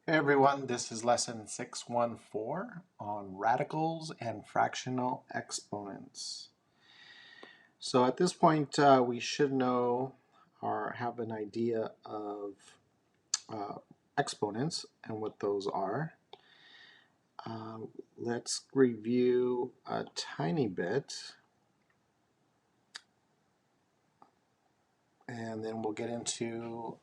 Hey everyone, this is lesson 614 on radicals and fractional exponents. So at this point, we should know or have an idea of uh, exponents and what those are. Let's review a tiny bit, and then we'll get into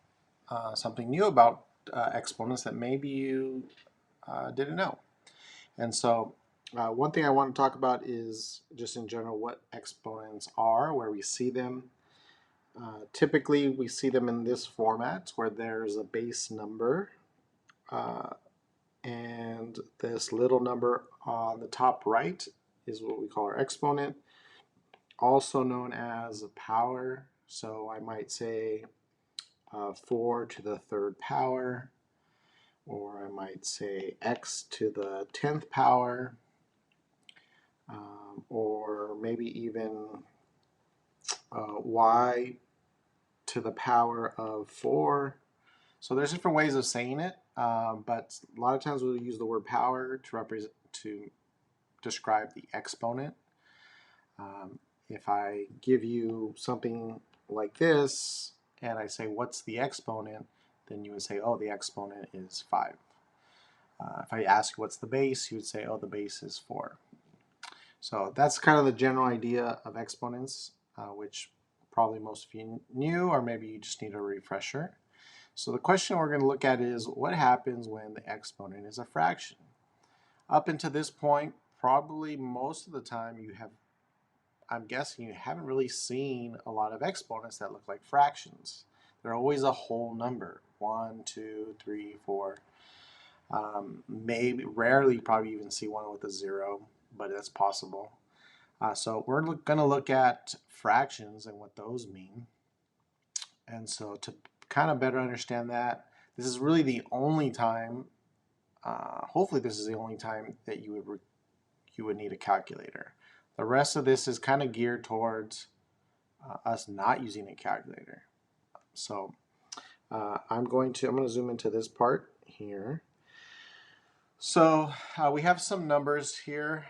something new about exponents that maybe you didn't know. And so one thing I want to talk about is just in general what exponents are, where we see them. Typically, we see them in this format where there's a base number uh, and this little number on the top right is what we call our exponent, also known as a power. So I might say 4 to the third power, or I might say x to the 10th power, or maybe even y to the power of 4. So there's different ways of saying it, but a lot of times we'll use the word power to describe the exponent. If I give you something like this and I say, what's the exponent? Then you would say, oh, the exponent is 5. If I ask you what's the base, you would say, oh, the base is 4. So that's kind of the general idea of exponents, which probably most of you knew, or maybe you just need a refresher. So the question we're going to look at is what happens when the exponent is a fraction? Up until this point, probably most of the time I'm guessing you haven't really seen a lot of exponents that look like fractions. They're always a whole number, 1, 2, 3, 4. Maybe rarely probably even see one with a 0, but that's possible. So we're going to look at fractions and what those mean. And so to kind of better understand that, this is really the only time, hopefully this is the only time that you would need a calculator. The rest of this is kind of geared towards us not using a calculator. So I'm going to zoom into this part here. So we have some numbers here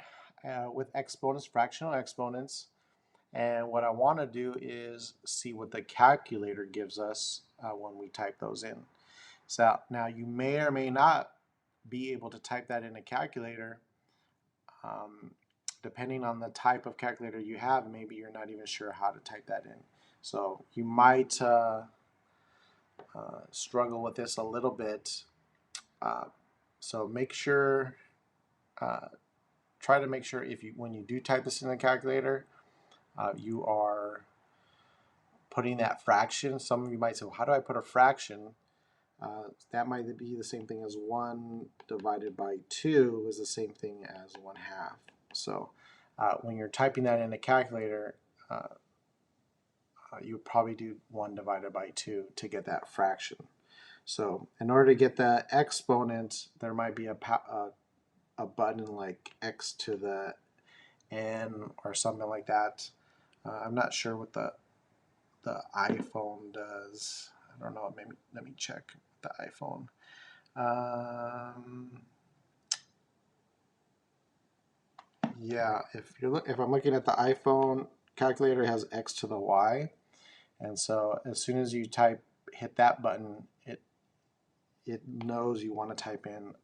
with exponents, fractional exponents. And what I want to do is see what the calculator gives us when we type those in. So now you may or may not be able to type that in a calculator. Depending on the type of calculator you have, maybe you're not even sure how to type that in. So you might struggle with this a little bit. So make sure, try to make sure when you do type this in the calculator, you are putting that fraction. Some of you might say, well, how do I put a fraction? That might be the same thing as 1 divided by 2 is the same thing as 1/2. So when you're typing that in a calculator, you would probably do 1 divided by 2 to get that fraction. So in order to get that exponent, there might be a button like x to the n or something like that. I'm not sure what the iPhone does. I don't know. Maybe let me check the iPhone. Yeah, if I'm looking at the iPhone calculator, it has x to the y, and so as soon as you hit that button, it knows you want to type in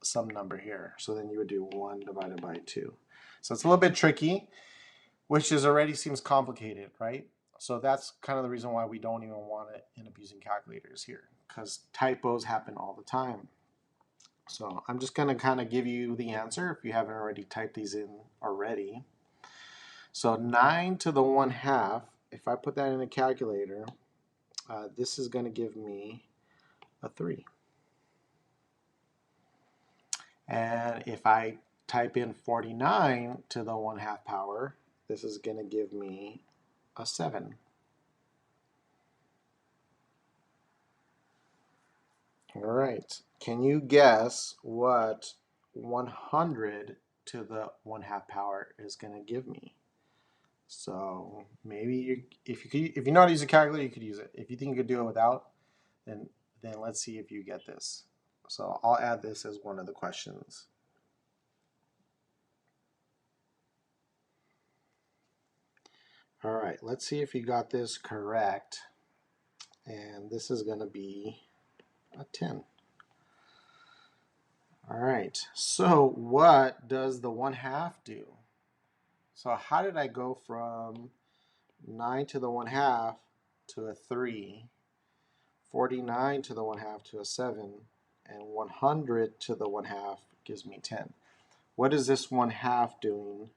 some number here. So then you would do 1 divided by 2. So it's a little bit tricky, which already seems complicated, right? So that's kind of the reason why we don't even want to end up using calculators here, because typos happen all the time. So I'm just going to kind of give you the answer if you haven't already typed these in already. So 9 to the 1/2, if I put that in a calculator, this is going to give me a 3. And if I type in 49 to the 1/2 power, this is going to give me a 7. All right. Can you guess what 100 to the 1/2 power is going to give me? So maybe if you know how to use a calculator, you could use it. If you think you could do it without, then let's see if you get this. So I'll add this as one of the questions. All right, let's see if you got this correct. And this is going to be a 10. All right, so what does the 1/2 do? So how did I go from 9 to the 1/2 to a 3, 49 to the 1/2 to a 7, and 100 to the 1/2 gives me 10? What is this 1/2 doing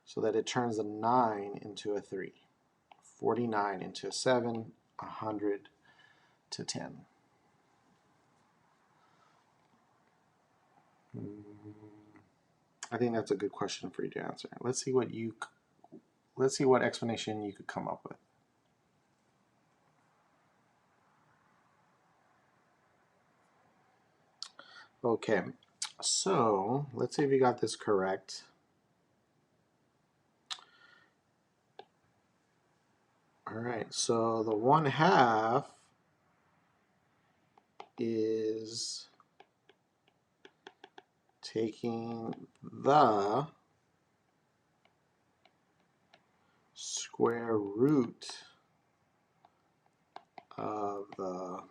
so that it turns a 9 into a 3? 49 into a 7, 100 to 10. I think that's a good question for you to answer. Let's see what explanation you could come up with. Okay, so let's see if you got this correct. All right, so the 1/2 is taking the square root of the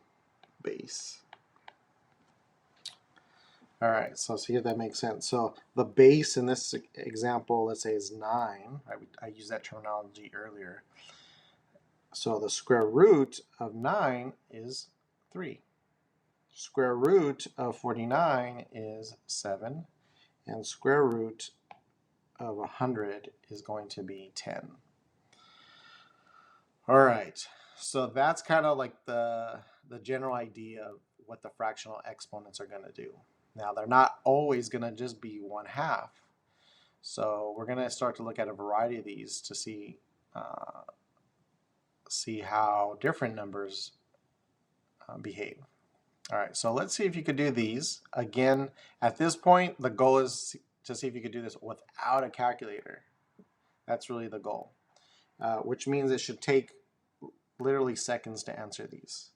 base. All right, so see if that makes sense. So the base in this example, let's say, is 9. I used that terminology earlier. So the square root of 9 is 3. Square root of 49 is 7. And square root of 100 is going to be 10. All right, so that's kind of like the general idea of what the fractional exponents are going to do. Now, they're not always going to just be 1/2. So we're going to start to look at a variety of these to see how different numbers behave. All right, so let's see if you could do these. Again, at this point, the goal is to see if you could do this without a calculator. That's really the goal, which means it should take literally seconds to answer these.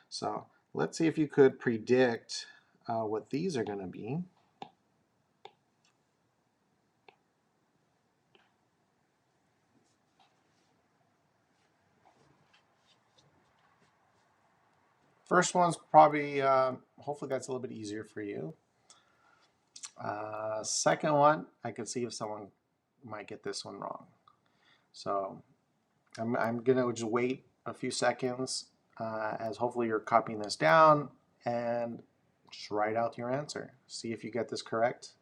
So let's see if you could predict what these are going to be. First one's probably, hopefully that's a little bit easier for you. Second one, I could see if someone might get this one wrong. So I'm going to just wait a few seconds as hopefully you're copying this down and just write out your answer. See if you get this correct.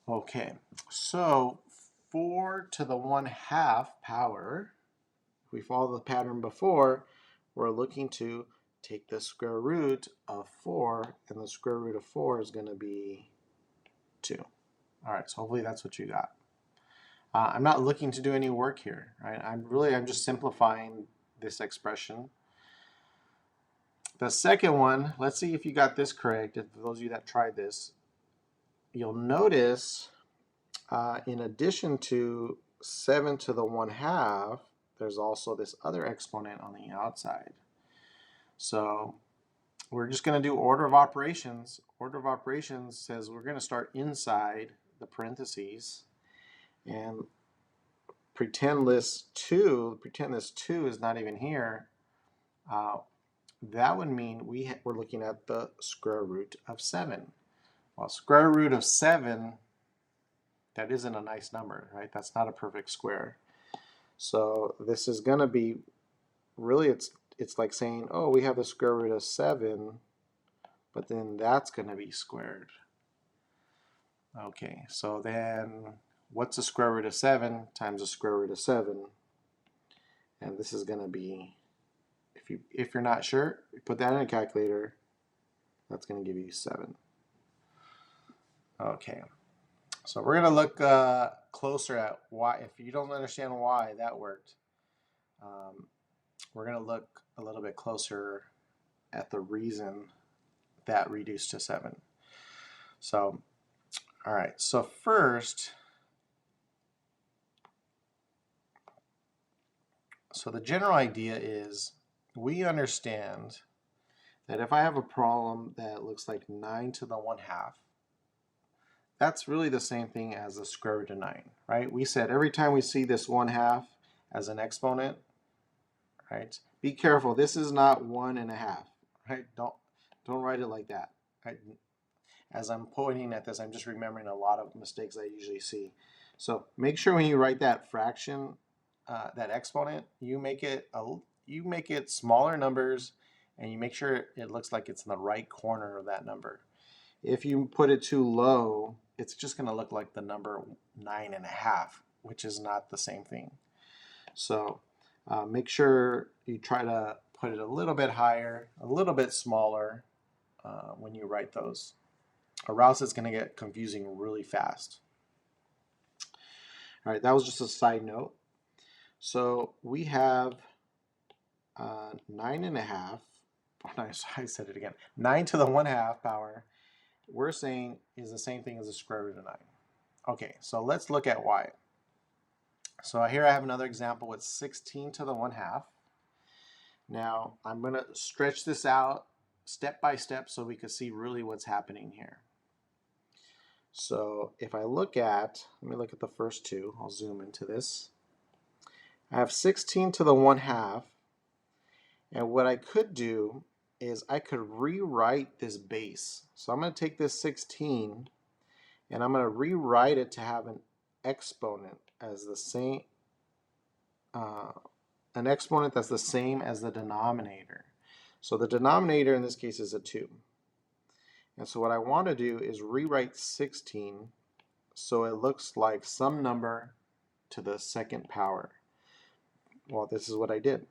Okay, so 4 to the 1/2 power, if we follow the pattern before, we're looking to take the square root of 4, and the square root of 4 is going to be 2. All right, so hopefully that's what you got. I'm not looking to do any work here, right? I'm just simplifying this expression. The second one, let's see if you got this correct. If those of you that tried this, you'll notice in addition to 7 to the 1/2, there's also this other exponent on the outside. So we're just going to do order of operations. Order of operations says we're going to start inside the parentheses and pretend this 2 is not even here. That would mean we're looking at the square root of 7. Well, square root of 7, that isn't a nice number, right? That's not a perfect square. So this is going to be, really it's like saying, oh, we have the square root of 7, but then that's going to be squared. Okay, so then what's the square root of 7 times the square root of 7? And this is going to be, if you're not sure, you put that in a calculator, that's going to give you 7. Okay, so we're going to look closer at why, if you don't understand why that worked, we're going to look a little bit closer at the reason that reduced to 7. So, all right, so first, So the general idea is we understand that if I have a problem that looks like 9 to the 1/2, that's really the same thing as the square root of 9, right? We said every time we see this 1/2 as an exponent, right? Be careful, this is not 1.5, right? Don't write it like that, right? As I'm pointing at this, I'm just remembering a lot of mistakes I usually see. So make sure when you write that fraction, that exponent, you make it smaller numbers, and you make sure it looks like it's in the right corner of that number. If you put it too low, it's just going to look like the number 9.5, which is not the same thing. So make sure you try to put it a little bit higher, a little bit smaller when you write those, or else it's going to get confusing really fast. All right, that was just a side note. So we have 9.5. I said it again. 9 to the 1/2 power, we're saying is the same thing as the square root of 9. Okay, so let's look at why. So here I have another example with 16 to the 1/2. Now I'm going to stretch this out step by step so we can see really what's happening here. So if I look at, let me look at the first two. I'll zoom into this. I have 16 to the 1/2, and what I could do is I could rewrite this base. So I'm going to take this 16 and I'm going to rewrite it to have an exponent as the same, an exponent that's the same as the denominator. So the denominator in this case is a 2. And so what I want to do is rewrite 16 so it looks like some number to the second power. Well, this is what I did,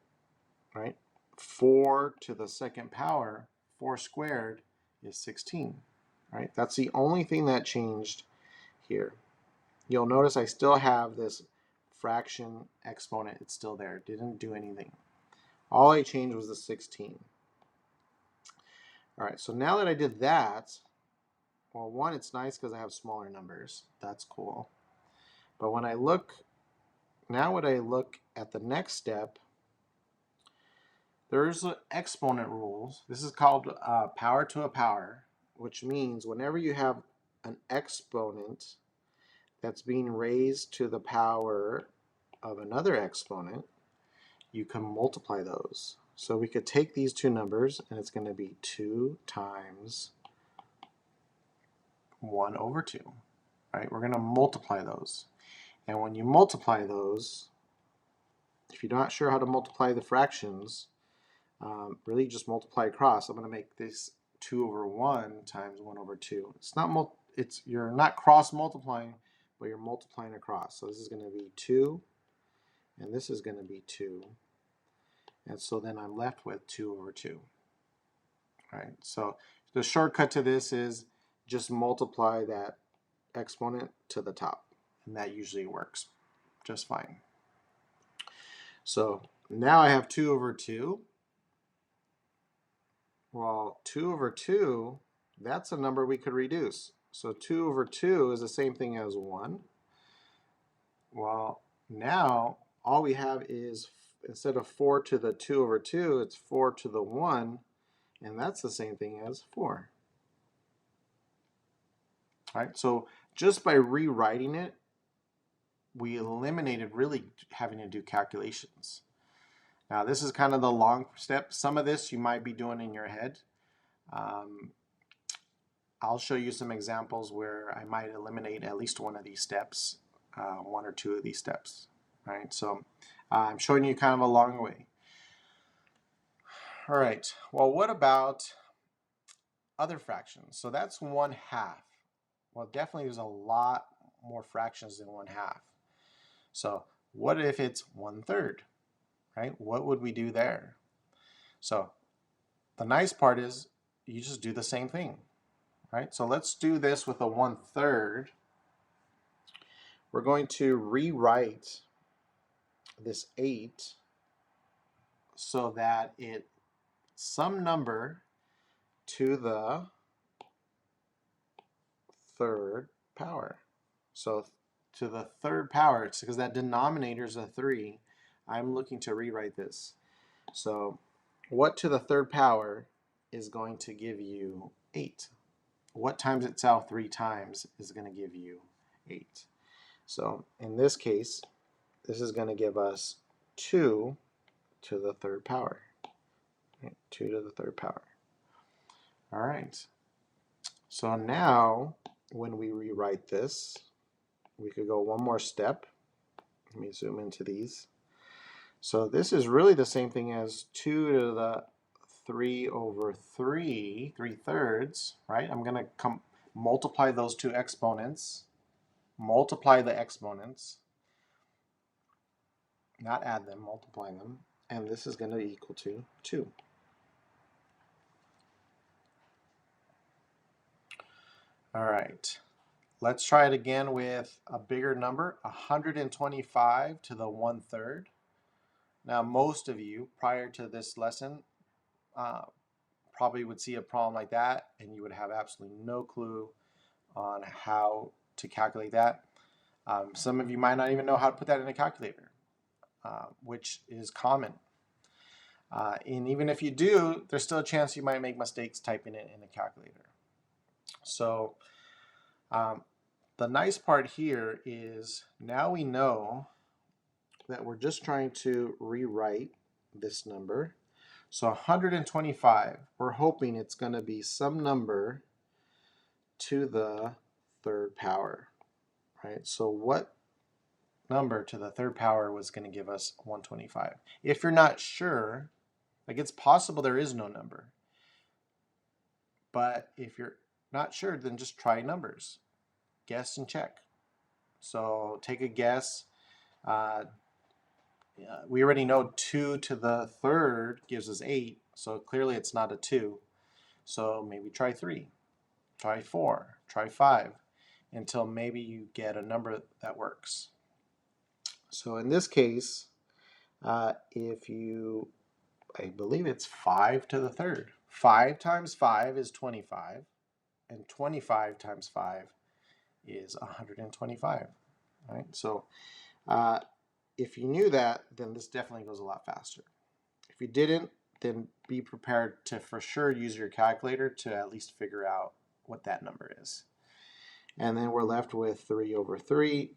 right? 4 to the second power, 4 squared is 16, right? That's the only thing that changed here. You'll notice I still have this fraction exponent. It's still there. It didn't do anything. All I changed was the 16. All right, so now that I did that, well, one, it's nice because I have smaller numbers. That's cool. But when I look, now when I look at the next step, there's exponent rules. This is called power to a power, which means whenever you have an exponent that's being raised to the power of another exponent, you can multiply those. So we could take these two numbers, and it's going to be 2 times 1 over 2. Right? We're going to multiply those. And when you multiply those, if you're not sure how to multiply the fractions, really just multiply across. I'm going to make this 2 over 1 times 1 over 2. You're not cross multiplying, but you're multiplying across. So this is going to be 2, and this is going to be 2. And so then I'm left with 2 over 2. All right, so the shortcut to this is just multiply that exponent to the top, and that usually works just fine. So now I have 2 over 2. Well, 2 over 2, that's a number we could reduce. So 2 over 2 is the same thing as 1. Well, now all we have is, instead of 4 to the 2 over 2, it's 4 to the 1, and that's the same thing as 4. All right, so just by rewriting it, we eliminated really having to do calculations. Now this is kind of the long step. Some of this you might be doing in your head. I'll show you some examples where I might eliminate at least one of these steps, 1 or 2 of these steps. Right, so I'm showing you kind of a long way. All right, well, what about other fractions? So that's 1/2. Well, definitely there's a lot more fractions than 1/2. So what if it's 1/3, right? What would we do there? So the nice part is you just do the same thing, right? So let's do this with a 1/3. We're going to rewrite this 8 so that it's some number to the third power. So to the third power, it's because that denominator is a 3. I'm looking to rewrite this. So what to the third power is going to give you 8? What times itself 3 times is going to give you 8? So in this case, this is going to give us 2 to the third power. 2 to the third power. All right. So now when we rewrite this, we could go one more step. Let me zoom into these. So this is really the same thing as 2 to the 3 over 3, 3/3, right? I'm going to multiply those two exponents, multiply the exponents, not add them, multiply them, and this is going to equal to 2. All right, let's try it again with a bigger number, 125 to the 1/3. Now, most of you, prior to this lesson, probably would see a problem like that, and you would have absolutely no clue on how to calculate that. Some of you might not even know how to put that in a calculator, which is common. And even if you do, there's still a chance you might make mistakes typing it in a calculator. So the nice part here is now we know that we're just trying to rewrite this number. So 125, we're hoping it's going to be some number to the third power, right? So what number to the third power was going to give us 125? If you're not sure, like it's possible there is no number. But if you're not sure, then just try numbers. Guess and check. So take a guess. We already know 2 to the third gives us 8, so clearly it's not a 2. So maybe try 3, try 4, try 5, until maybe you get a number that works. So in this case, if you, I believe it's 5 to the third. 5 times 5 is 25, and 25 times 5 is 125, right? So if you knew that, then this definitely goes a lot faster. If you didn't, then be prepared to for sure use your calculator to at least figure out what that number is. And then we're left with 3 over 3,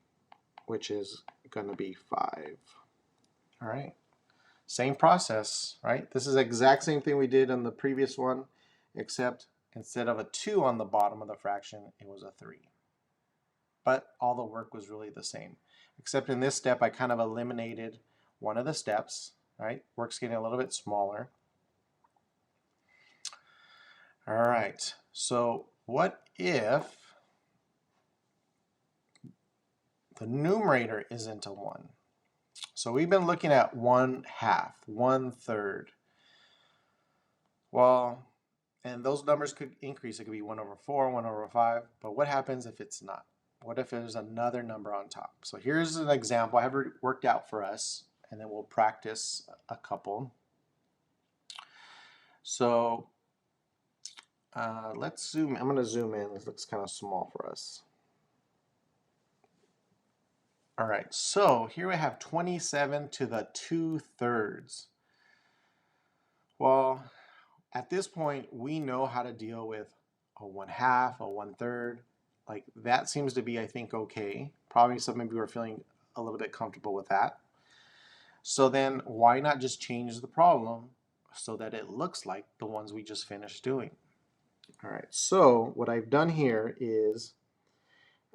which is going to be 5. All right. Same process, right? This is the exact same thing we did on the previous one, except instead of a 2 on the bottom of the fraction, it was a 3. But all the work was really the same. Except in this step, I kind of eliminated one of the steps, right? Work's getting a little bit smaller. All right, so what if the numerator isn't a 1? So we've been looking at 1/2, 1/3. Well, and those numbers could increase. It could be 1 over 4, 1 over 5. But what happens if it's not? What if there's another number on top? So here's an example I have worked out for us, and then we'll practice a couple. So let's zoom. I'm going to zoom in. This looks kind of small for us. All right, so here we have 27 to the 2/3. Well, at this point, we know how to deal with a 1/2, a 1/3. Like that seems to be, I think, okay. Probably some of you are feeling a little bit comfortable with that. So then why not just change the problem so that it looks like the ones we just finished doing? All right, so what I've done here is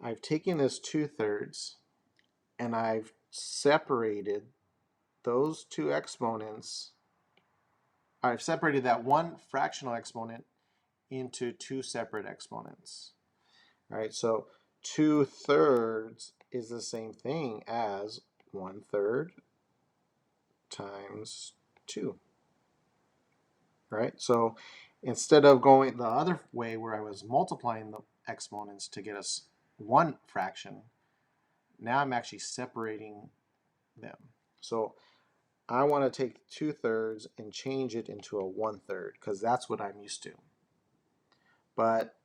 I've taken this 2/3 and I've separated those two exponents. I've separated that one fractional exponent into two separate exponents. All right, so 2/3 is the same thing as 1/3 times 2. Right? So instead of going the other way where I was multiplying the exponents to get us one fraction, now I'm actually separating them. So I want to take 2/3 and change it into a 1/3 because that's what I'm used to. But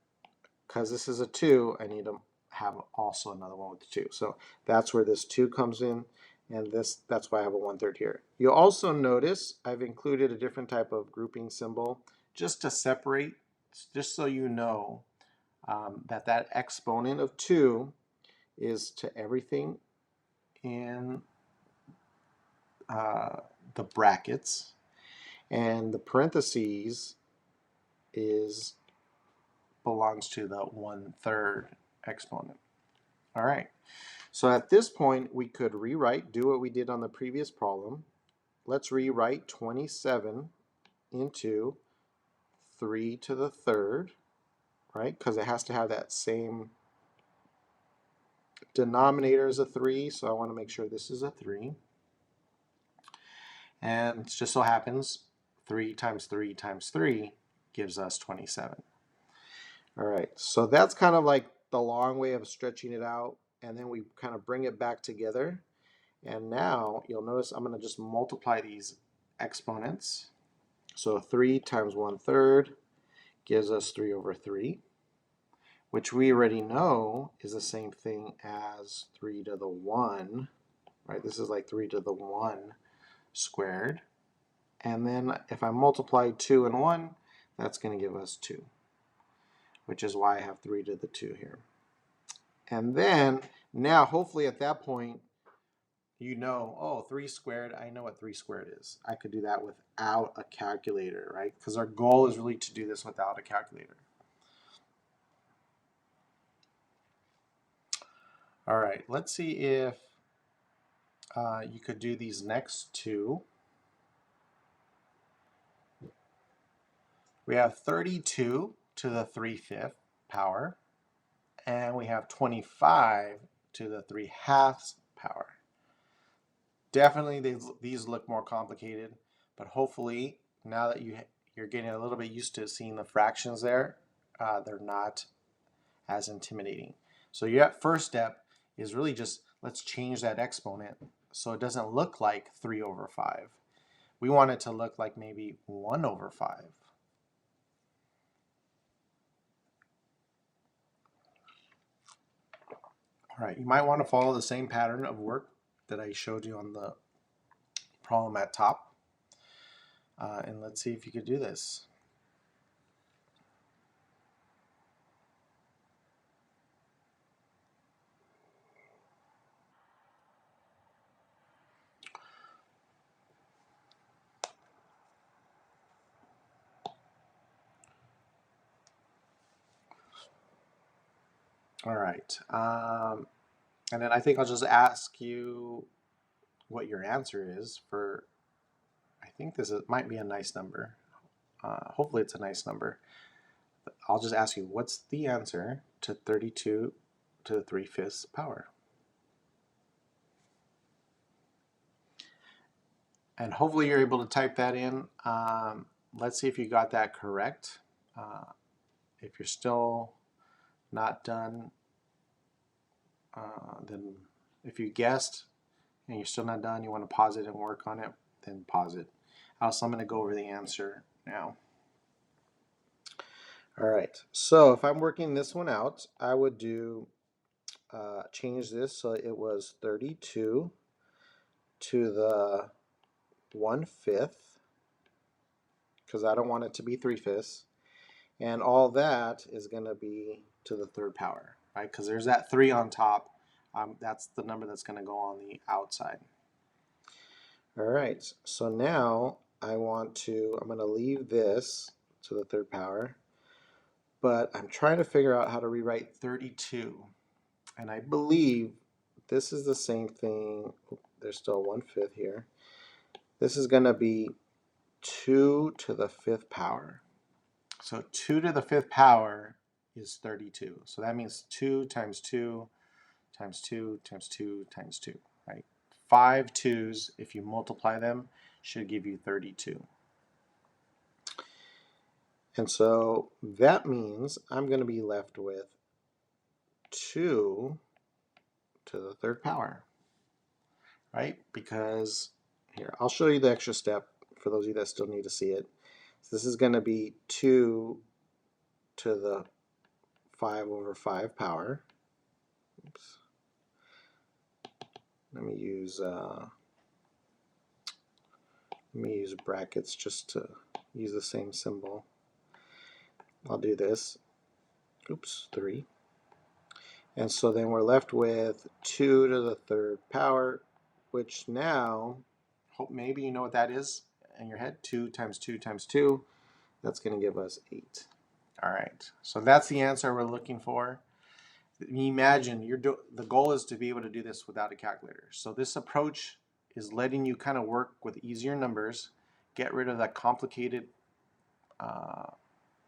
because this is a 2, I need to have also another one with 2. So that's where this 2 comes in. and that's why I have a 1/3 here. You'll also notice I've included a different type of grouping symbol just to separate, just so you know that exponent of 2 is to everything in the brackets, and the parentheses belongs to the 1/3 exponent. All right, so at this point we could do what we did on the previous problem. Let's rewrite 27 into 3 to the 3rd, right? Because it has to have that same denominator as a 3, so I want to make sure this is a 3. And it just so happens 3 times 3 times 3 gives us 27. All right, so that's kind of like the long way of stretching it out, and then we kind of bring it back together. And now you'll notice I'm going to just multiply these exponents. So 3 times 1/3 gives us 3/3, which we already know is the same thing as 3 to the 1, right? This is like 3 to the 1 squared. And then if I multiply 2 and 1, that's going to give us 2, which is why I have 3 to the 2 here. And then now hopefully at that point you know, oh, 3 squared, I know what 3 squared is. I could do that without a calculator, right? Because our goal is really to do this without a calculator. All right, let's see if you could do these next two. We have 32 to the 3/5 power, and we have 25 to the 3/2 power. Definitely these look more complicated, but hopefully now that you're getting a little bit used to seeing the fractions there, they're not as intimidating. So your first step is really just let's change that exponent so it doesn't look like 3/5. We want it to look like maybe 1/5. All right, you might want to follow the same pattern of work that I showed you on the problem at top. And let's see if you could do this. All right. And then I think I'll just ask you what your answer is for, I think might be a nice number. Hopefully it's a nice number. I'll just ask you, what's the answer to 32 to the 3/5 power? And hopefully you're able to type that in. Let's see if you got that correct. If you're still not done, then if you guessed and you're still not done, you want to pause it and work on it, then pause it. Also, I'm going to go over the answer now. All right, so if I'm working this one out, I would do change this so it was 32 to the 1/5, because I don't want it to be 3/5, and all that is going to be to the 3rd power, right? Because there's that 3 on top. That's the number that's going to go on the outside. All right, so now I'm going to leave this to the 3rd power, but I'm trying to figure out how to rewrite 32. And I believe this is the same thing. There's still 1/5 here. This is going to be 2 to the 5th power. So 2 to the 5th power is 32. So that means 2 times 2 times 2 times 2 times 2, right? 5 2's, if you multiply them, should give you 32. And so that means I'm going to be left with 2 to the 3rd power, right? Because here, I'll show you the extra step for those of you that still need to see it. So this is going to be 2 to the 5/5 power. Oops. let me use brackets just to use the same symbol. I'll do this. Oops, 3. And so then we're left with 2 to the third power, which now, hope maybe you know what that is in your head. 2 times 2 times 2. That's going to give us 8. All right, so that's the answer we're looking for. Imagine the goal is to be able to do this without a calculator. So this approach is letting you kind of work with easier numbers, get rid of that complicated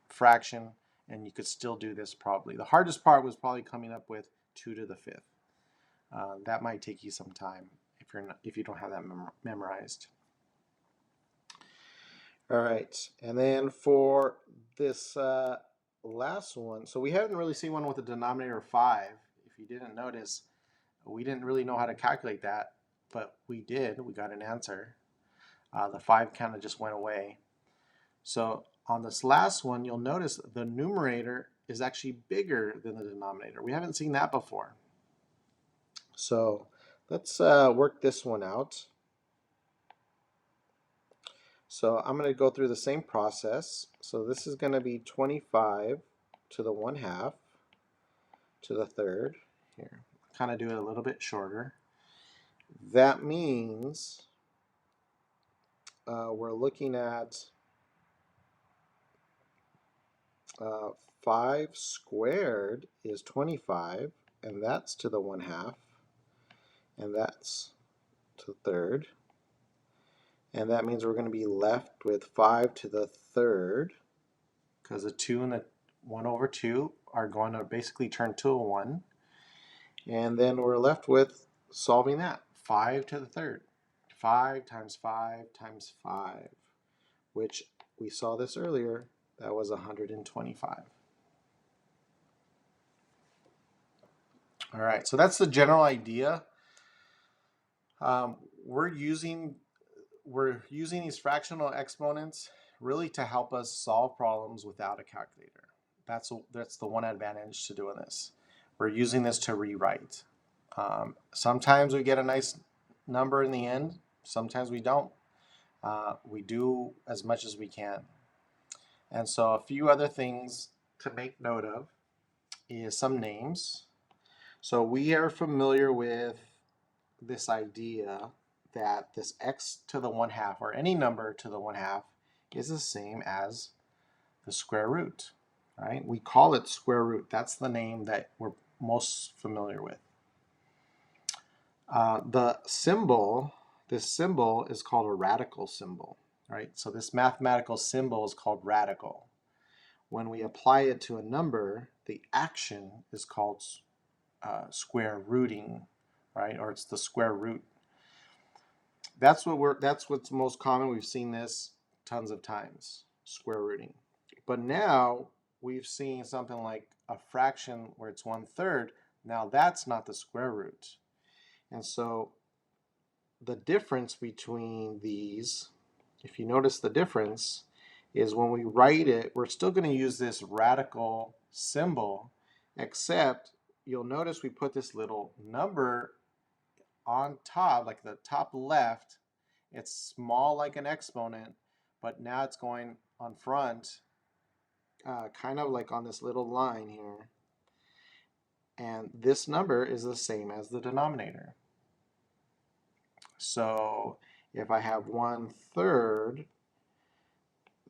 fraction, and you could still do this probably. The hardest part was probably coming up with 2 to the 5th. That might take you some time if you don't have that memorized. All right, and then for this last one, so we haven't really seen one with a denominator of 5. If you didn't notice, we didn't really know how to calculate that, but we did. We got an answer. The 5 kind of just went away. So on this last one, you'll notice the numerator is actually bigger than the denominator. We haven't seen that before. So let's work this one out. So I'm going to go through the same process. So this is going to be 25 to the 1/2 to the third. Here, kind of do it a little bit shorter. That means we're looking at 5 squared is 25, and that's to the 1/2, and that's to the third. And that means we're going to be left with 5 to the third, because the 2 and the 1 over 2 are going to basically turn to a 1. And then we're left with solving that. 5 to the third. 5 times 5 times 5, which we saw this earlier. That was 125. All right, so that's the general idea. We're using these fractional exponents really to help us solve problems without a calculator. That's the one advantage to doing this. We're using this to rewrite. Sometimes we get a nice number in the end. Sometimes we don't. We do as much as we can. And so a few other things to make note of is some names. So we are familiar with this idea that this x to the 1/2, or any number to the 1/2, is the same as the square root, right? We call it square root. That's the name that we're most familiar with. This symbol is called a radical symbol, right? So this mathematical symbol is called radical. When we apply it to a number, the action is called square rooting, right? Or it's the square root. That's what's most common. We've seen this tons of times, square rooting. But now we've seen something like a fraction where it's 1/3. Now that's not the square root. And so the difference between these, if you notice the difference, is when we write it, we're still going to use this radical symbol, except you'll notice we put this little number on top, like the top left. It's small like an exponent, but now it's going on front, kind of like on this little line here. And this number is the same as the denominator. So if I have 1/3,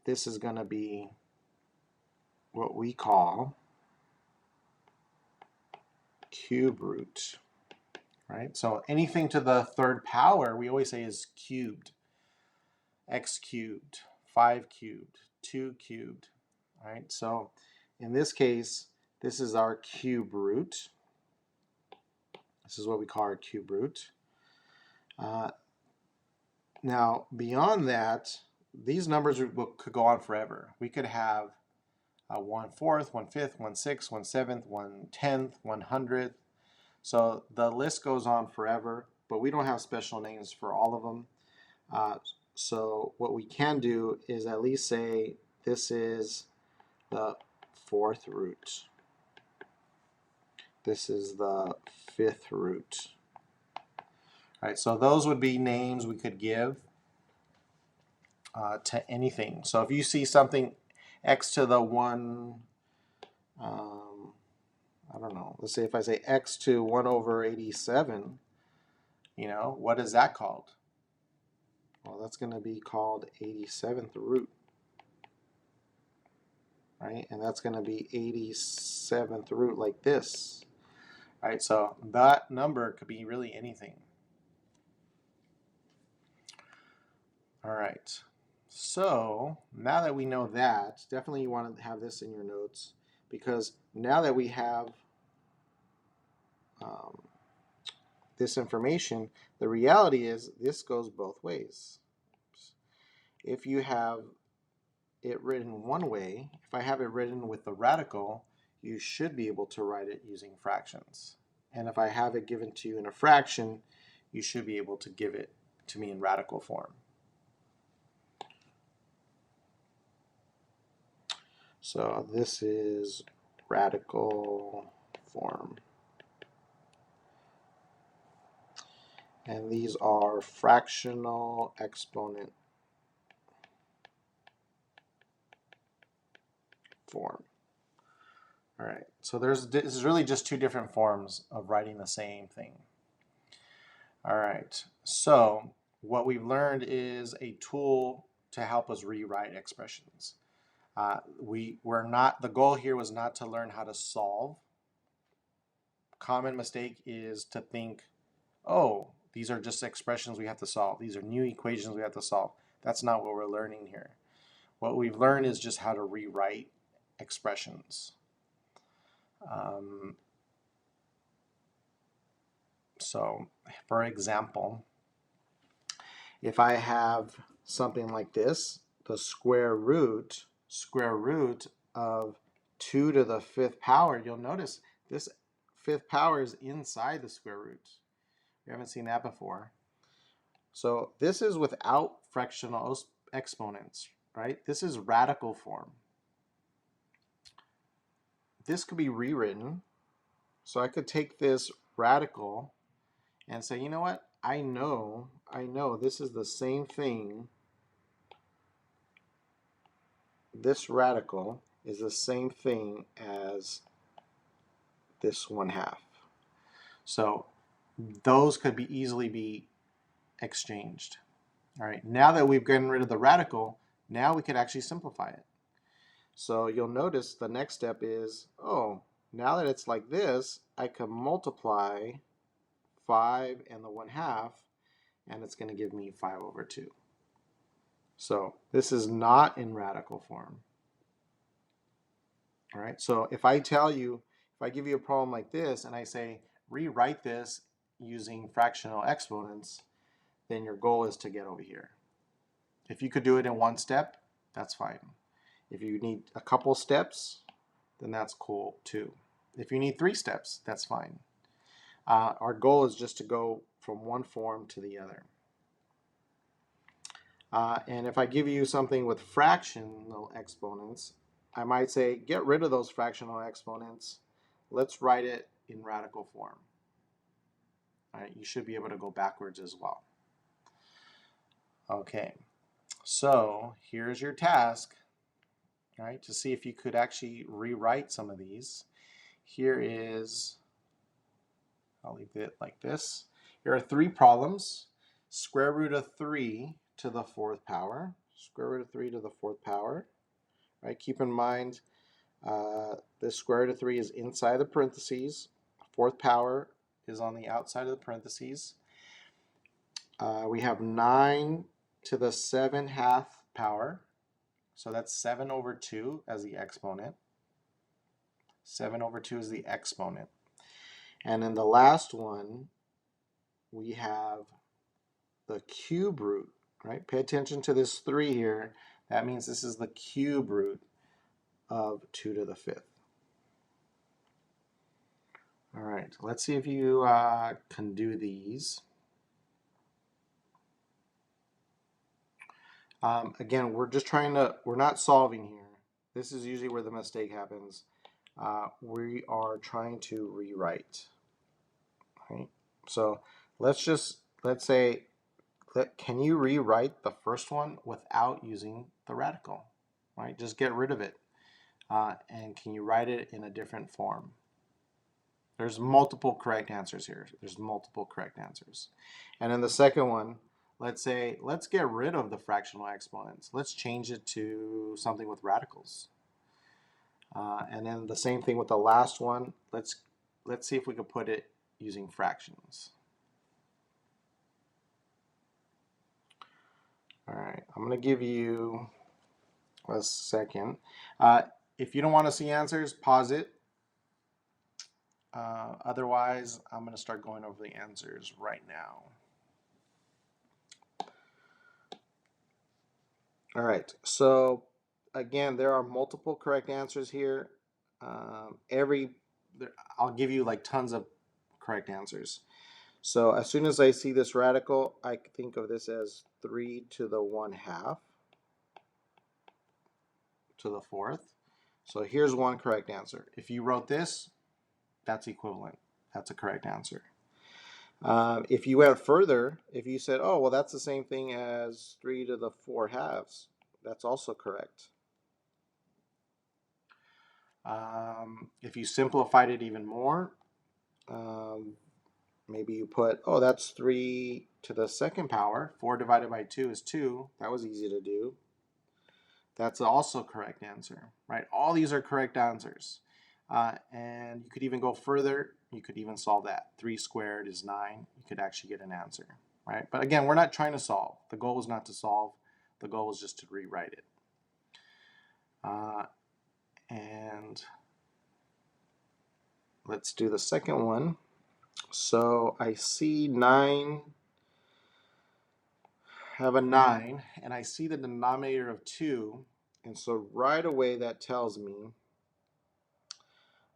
this is going to be what we call cube root, right? So anything to the third power, we always say is cubed. X cubed, 5 cubed, 2 cubed, right? So in this case, this is our cube root. This is what we call our cube root. Now, beyond that, these numbers could go on forever. We could have 1/4, 1/5, 1/6, 1/7, 1/10, 100th. So the list goes on forever, but we don't have special names for all of them. So what we can do is at least say this is the 4th root. This is the 5th root, All right, so those would be names we could give to anything. So if you see something x to the 1, I don't know, let's say if I say x to 1 over 87, you know, what is that called? Well, that's going to be called 87th root, right? And that's going to be 87th root like this, right? So that number could be really anything. All right, so now that we know that, definitely you want to have this in your notes, because now that we have this information, the reality is this goes both ways. If you have it written one way, if I have it written with the radical, you should be able to write it using fractions. And if I have it given to you in a fraction, you should be able to give it to me in radical form. So this is radical form. And these are fractional exponent form. All right, so this is really just two different forms of writing the same thing. All right, so what we've learned is a tool to help us rewrite expressions. The goal here was not to learn how to solve. Common mistake is to think, oh, these are just expressions we have to solve. These are new equations we have to solve. That's not what we're learning here. What we've learned is just how to rewrite expressions. So, for example, if I have something like this, the square root of 2 to the 5th power, you'll notice this 5th power is inside the square root. We haven't seen that before. So this is without fractional exponents, right? This is radical form. This could be rewritten. So I could take this radical and say, you know what? I know this is the same thing. This radical is the same thing as this 1/2. So those could be easily be exchanged. All right, now that we've gotten rid of the radical, now we could actually simplify it. So you'll notice the next step is, oh, now that it's like this, I can multiply 5 and the 1/2, and it's going to give me 5 over 2. So this is not in radical form. All right, so if I give you a problem like this and I say, rewrite this using fractional exponents, then your goal is to get over here. If you could do it in one step, that's fine. If you need a couple steps, then that's cool too. If you need 3 steps, that's fine. Our goal is just to go from one form to the other. And if I give you something with fractional exponents, I might say, get rid of those fractional exponents. Let's write it in radical form. All right, you should be able to go backwards as well. Okay, so here's your task, all right, to see if you could actually rewrite some of these. Here is, I'll leave it like this. Here are 3 problems. Square root of 3 to the 4th power. Square root of 3 to the 4th power. Right? Keep in mind, this square root of 3 is inside the parentheses. 4th power is on the outside of the parentheses. We have 9 to the 7/2 power. So that's 7 over 2 as the exponent. 7 over 2 is the exponent. And in the last one, we have the cube root, right? Pay attention to this 3 here. That means this is the cube root of 2 to the 5th. All right, let's see if you can do these. Again, we're not solving here. This is usually where the mistake happens. We are trying to rewrite. Right? So let's just let's say, can you rewrite the first one without using the radical? Right? Just get rid of it. And can you write it in a different form? There's multiple correct answers here. There's multiple correct answers. And then the second one, let's say, let's get rid of the fractional exponents. Let's change it to something with radicals. And then the same thing with the last one. Let's see if we can put it using fractions. All right, I'm going to give you a second. If you don't want to see answers, pause it. Otherwise, I'm going to start going over the answers right now. All right, so again, there are multiple correct answers here. I'll give you like tons of correct answers. So as soon as I see this radical, I think of this as 3 to the 1/2 to the 4th. So here's one correct answer. If you wrote this, that's equivalent. That's a correct answer. If you went further, if you said, oh, well, that's the same thing as 3 to the 4/2, that's also correct. If you simplified it even more, maybe you put, oh, that's 3 to the 2nd power. 4 divided by 2 is 2. That was easy to do. That's also correct answer, right? All these are correct answers. And you could even go further. You could even solve that. 3 squared is 9. You could actually get an answer, right? But again, we're not trying to solve. The goal is not to solve. The goal is just to rewrite it. And let's do the second one. So I see 9, have a 9, and I see the denominator of 2. And so right away that tells me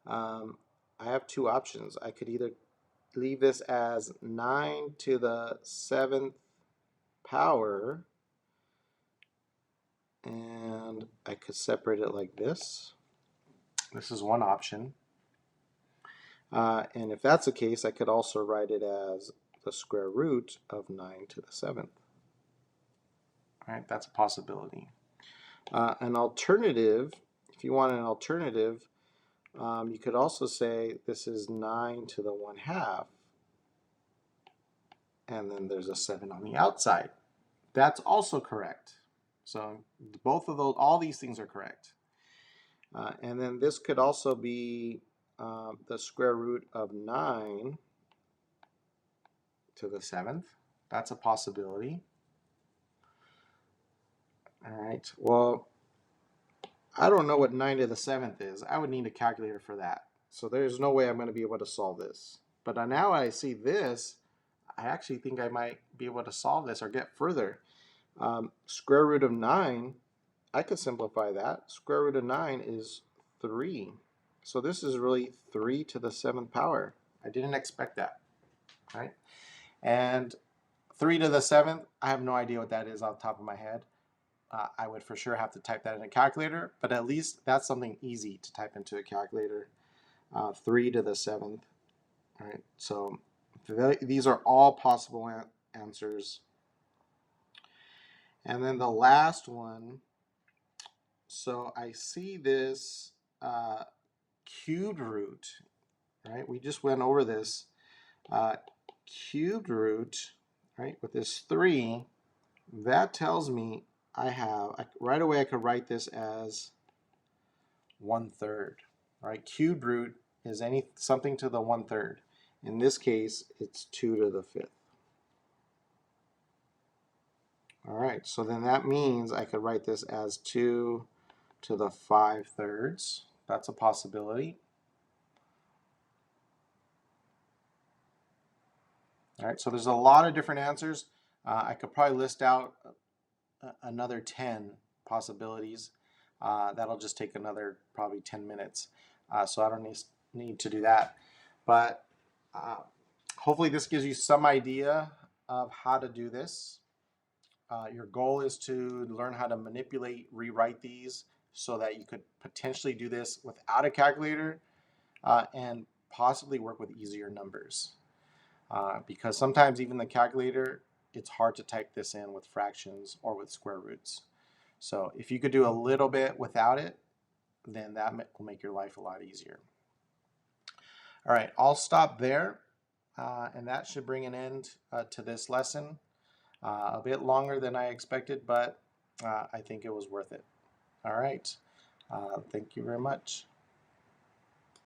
I have two options. I could either leave this as 9 to the 7th power, and I could separate it like this. This is one option. And if that's the case, I could also write it as the square root of 9 to the 7th. All right, that's a possibility. An alternative, if you want an alternative, you could also say this is 9 to the 1/2, and then there's a 7 on the outside. That's also correct. So both of those, all these things are correct. And then this could also be the square root of 9 to the 7th. That's a possibility. All right, well, I don't know what 9 to the 7th is. I would need a calculator for that. So there's no way I'm going to be able to solve this. But now I see this, I actually think I might be able to solve this or get further. Square root of 9, I could simplify that. Square root of 9 is 3. So this is really 3 to the 7th power. I didn't expect that, right? And 3 to the 7th, I have no idea what that is off the top of my head. I would for sure have to type that in a calculator, but at least that's something easy to type into a calculator. 3 to the 7th. All right, so these are all possible answers. And then the last one, so I see this cubed root, right? We just went over this cubed root, right, with this 3. That tells me right away I could write this as 1/3, right? Cubed root is something to the 1/3. In this case, it's 2 to the 5th. All right, so then that means I could write this as 2 to the 5/3. That's a possibility. All right, so there's a lot of different answers. I could probably list out another 10 possibilities. That'll just take another probably 10 minutes. So I don't need to do that. But hopefully this gives you some idea of how to do this. Your goal is to learn how to manipulate, rewrite these so that you could potentially do this without a calculator and possibly work with easier numbers. because sometimes even the calculator, it's hard to type this in with fractions or with square roots. So if you could do a little bit without it, then that will make your life a lot easier. All right, I'll stop there, and that should bring an end to this lesson. A bit longer than I expected, but I think it was worth it. All right, thank you very much.